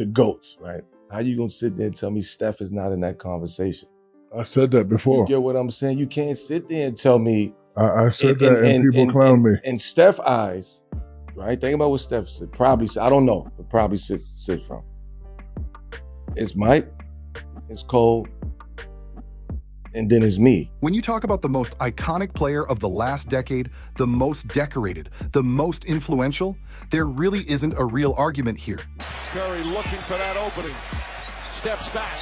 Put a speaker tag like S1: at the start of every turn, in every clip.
S1: the GOATs, right? How you gonna sit there and tell me Steph is not in that conversation?
S2: I said that before.
S1: You get what I'm saying? You can't sit there and tell me.
S2: I said that and people clown me.
S1: In Steph's eyes, right? Think about what Steph said. Probably, I don't know, but probably sit from. It's Mike, it's Cole, and then it's me.
S3: When you talk about the most iconic player of the last decade, the most decorated, the most influential, there really isn't a real argument here.
S4: Curry looking for that opening. Steps back.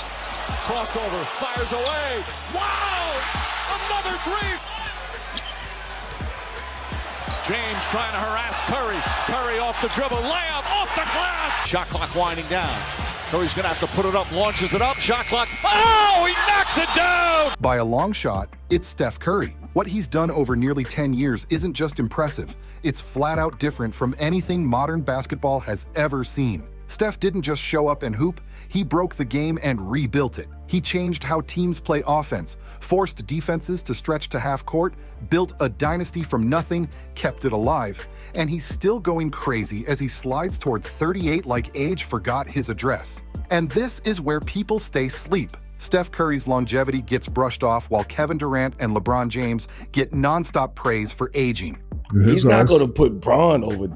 S4: Crossover. Fires away. Wow! Another three! James trying to harass Curry. Curry off the dribble. Layup off the glass. Shot clock winding down. Curry's going to have to put it up. Launches it up. Shot clock. Oh! He knocks it down!
S3: By a long shot, it's Steph Curry. What he's done over nearly 10 years isn't just impressive. It's flat out different from anything modern basketball has ever seen. Steph didn't just show up and hoop, he broke the game and rebuilt it. He changed how teams play offense, forced defenses to stretch to half court, built a dynasty from nothing, kept it alive, and he's still going crazy as he slides toward 38 like age forgot his address. And this is where people stay asleep. Steph Curry's longevity gets brushed off while Kevin Durant and LeBron James get nonstop praise for aging.
S1: He's not going to put Bron over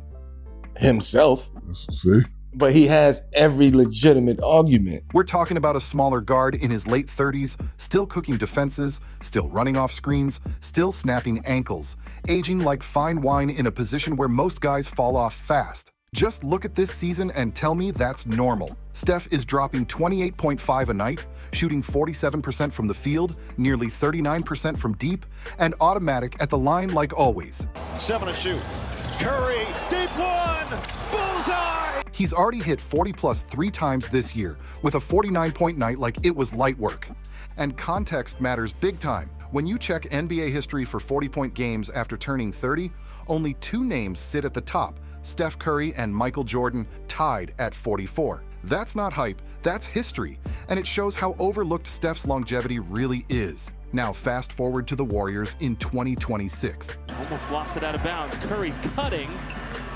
S1: himself.
S2: See?
S1: But he has every legitimate argument.
S3: We're talking about a smaller guard in his late 30s, still cooking defenses, still running off screens, still snapping ankles, aging like fine wine in a position where most guys fall off fast. Just look at this season and tell me that's normal. Steph is dropping 28.5 a night, shooting 47% from the field, nearly 39% from deep, and automatic at the line like always.
S4: 7 to shoot. Curry, deep one, bullseye!
S3: He's already hit 40-plus 3 times this year, with a 49-point night like it was light work. And context matters big time. When you check NBA history for 40-point games after turning 30, only 2 names sit at the top, Steph Curry and Michael Jordan, tied at 44. That's not hype, that's history, and it shows how overlooked Steph's longevity really is. Now fast forward to the Warriors in 2026.
S5: Almost lost it out of bounds. Curry cutting.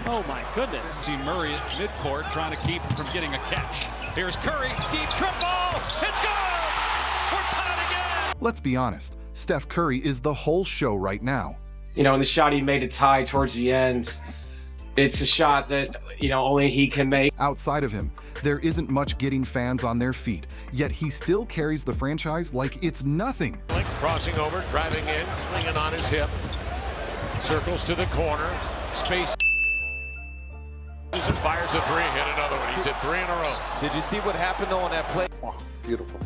S5: Oh my goodness.
S6: See Murray at midcourt trying to keep him from getting a catch. Here's Curry, deep triple. It's good! We're tied again!
S3: Let's be honest, Steph Curry is the whole show right now.
S7: You know, and the shot he made to tie towards the end, it's a shot that, you know, only he can make.
S3: Outside of him, there isn't much getting fans on their feet, yet he still carries the franchise like it's nothing.
S4: Crossing over, driving in, clinging on his hip. Circles to the corner. Space. And fires a 3, hit another one. He's hit 3 in a row.
S8: Did you see what happened though on that play?
S2: Oh, beautiful.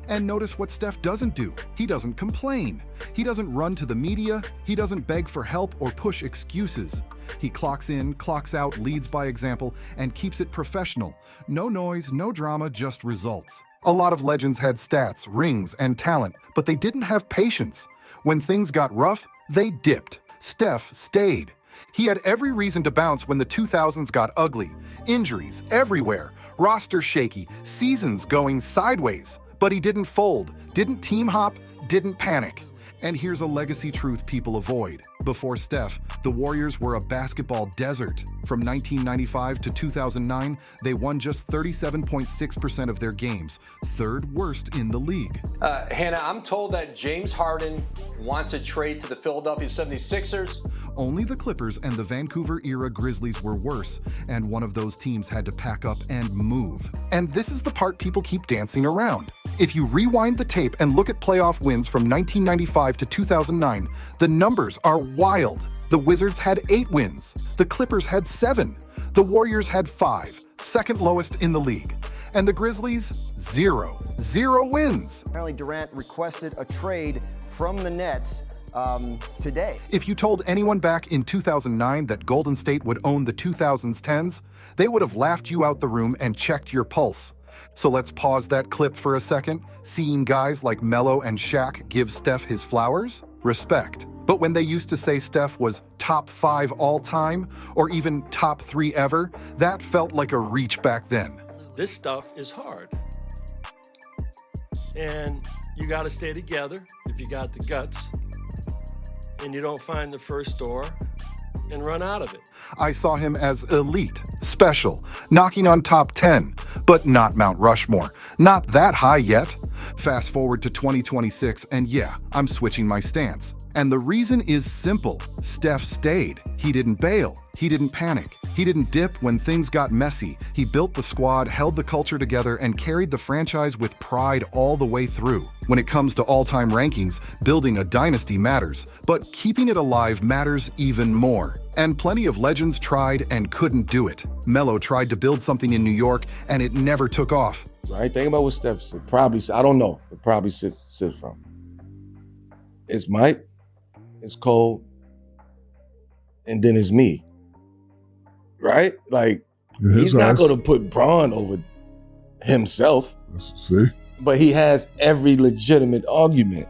S3: And notice what Steph doesn't do. He doesn't complain. He doesn't run to the media. He doesn't beg for help or push excuses. He clocks in, clocks out, leads by example, and keeps it professional. No noise, no drama, just results. A lot of legends had stats, rings, and talent, but they didn't have patience. When things got rough, they dipped. Steph stayed. He had every reason to bounce when the 2000s got ugly. Injuries everywhere, roster shaky, seasons going sideways. But he didn't fold, didn't team hop, didn't panic. And here's a legacy truth people avoid. Before Steph, the Warriors were a basketball desert. From 1995 to 2009, they won just 37.6% of their games, 3rd worst in the league.
S8: Hannah, I'm told that James Harden wants a trade to the Philadelphia 76ers.
S3: Only the Clippers and the Vancouver-era Grizzlies were worse, and one of those teams had to pack up and move. And this is the part people keep dancing around. If you rewind the tape and look at playoff wins from 1995 to 2009, the numbers are wild. The Wizards had 8 wins. The Clippers had 7. The Warriors had 5, second lowest in the league. And the Grizzlies, 0. 0 wins.
S9: Apparently Durant requested a trade from the Nets today.
S3: If you told anyone back in 2009 that Golden State would own the 2010s, they would have laughed you out the room and checked your pulse. So let's pause that clip for a second. Seeing guys like Melo and Shaq give Steph his flowers? Respect. But when they used to say Steph was top 5 all time, or even top 3 ever, that felt like a reach back then.
S10: This stuff is hard. And you got to stay together if you got the guts. And you don't find the first door. and run out of it.
S3: I saw him as elite, special, knocking on top 10, but not Mount Rushmore. Not that high yet. Fast forward to 2026, and yeah, I'm switching my stance. And the reason is simple. Steph stayed. He didn't bail. He didn't panic. He didn't dip when things got messy. He built the squad, held the culture together, and carried the franchise with pride all the way through. When it comes to all-time rankings, building a dynasty matters, but keeping it alive matters even more. And plenty of legends tried and couldn't do it. Melo tried to build something in New York, and it never took off.
S1: Right? Think about what Steph said. Probably, I don't know, but probably sit from. It's Mike, it's Cole, and then it's me. Right? Like, he's not going to put Braun over himself.
S2: See?
S1: But he has every legitimate argument.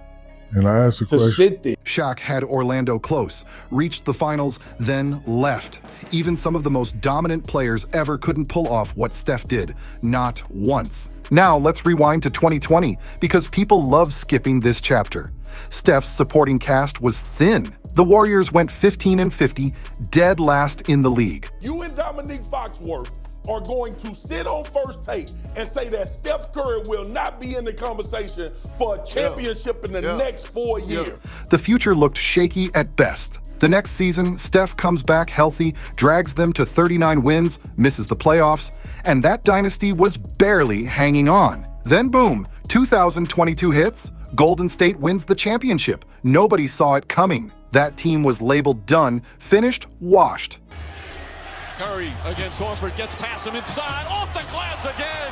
S2: And I asked the question.
S1: Sit there.
S3: Shaq had Orlando close, reached the finals, then left. Even some of the most dominant players ever couldn't pull off what Steph did, not once. Now let's rewind to 2020, because people love skipping this chapter. Steph's supporting cast was thin. The Warriors went 15-50, dead last in the league.
S11: You and Dominique Foxworth are going to sit on First Take and say that Steph Curry will not be in the conversation for a championship in the next 4 years.
S3: The future looked shaky at best. The next season, Steph comes back healthy, drags them to 39 wins, misses the playoffs, and that dynasty was barely hanging on. Then boom, 2022 hits, Golden State wins the championship. Nobody saw it coming. That team was labeled done, finished, washed.
S4: Curry against Horford, gets past him inside, off the glass again.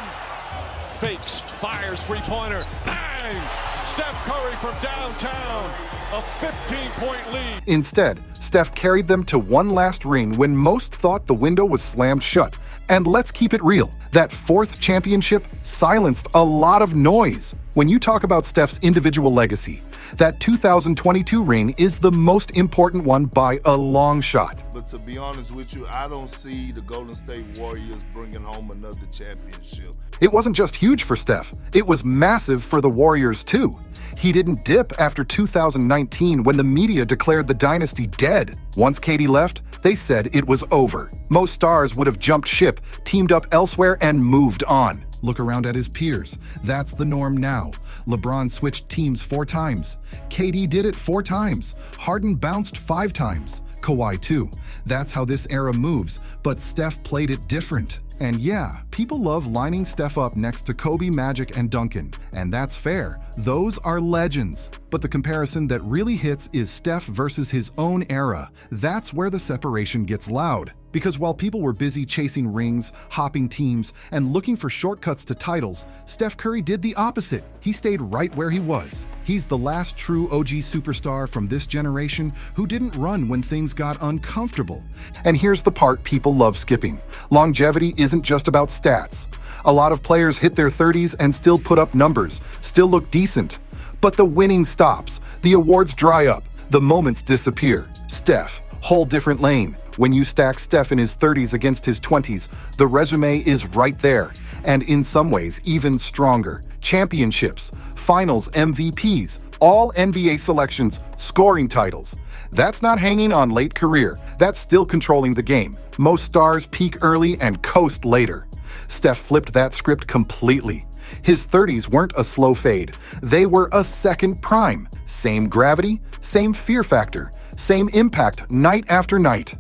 S4: Fakes, fires, three-pointer, bang! Steph Curry from downtown, a 15-point lead.
S3: Instead, Steph carried them to one last ring when most thought the window was slammed shut. And let's keep it real, that fourth championship silenced a lot of noise. When you talk about Steph's individual legacy, that 2022 ring is the most important one by a long shot.
S12: But to be honest with you, I don't see the Golden State Warriors bringing home another championship.
S3: It wasn't just huge for Steph, it was massive for the Warriors too. He didn't dip after 2019 when the media declared the dynasty dead. Once KD left, they said it was over. Most stars would have jumped ship, teamed up elsewhere, and moved on. Look around at his peers. That's the norm now. LeBron switched teams 4 times. KD did it 4 times. Harden bounced 5 times. Kawhi too. That's how this era moves, but Steph played it different. And yeah, people love lining Steph up next to Kobe, Magic, and Duncan. And that's fair. Those are legends. But the comparison that really hits is Steph versus his own era. That's where the separation gets loud. Because while people were busy chasing rings, hopping teams, and looking for shortcuts to titles, Steph Curry did the opposite. He stayed right where he was. He's the last true OG superstar from this generation who didn't run when things got uncomfortable. And here's the part people love skipping. Longevity isn't just about stats. A lot of players hit their 30s and still put up numbers, still look decent. But the winning stops, the awards dry up, the moments disappear. Steph, whole different lane. When you stack Steph in his 30s against his 20s, the resume is right there, and in some ways even stronger. Championships, finals MVPs, all NBA selections, scoring titles. That's not hanging on late career, that's still controlling the game. Most stars peak early and coast later. Steph flipped that script completely. His 30s weren't a slow fade, they were a second prime. Same gravity, same fear factor, same impact night after night.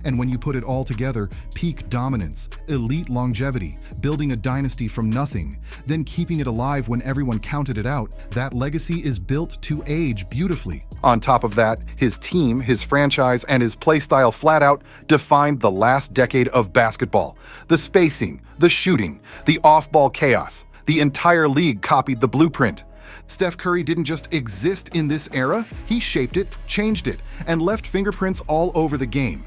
S3: And when you put it all together, peak dominance, elite longevity, building a dynasty from nothing, then keeping it alive when everyone counted it out, that legacy is built to age beautifully. On top of that, his team, his franchise, and his play style flat out defined the last decade of basketball. The spacing, the shooting, the off-ball chaos. The entire league copied the blueprint. Steph Curry didn't just exist in this era, he shaped it, changed it, and left fingerprints all over the game.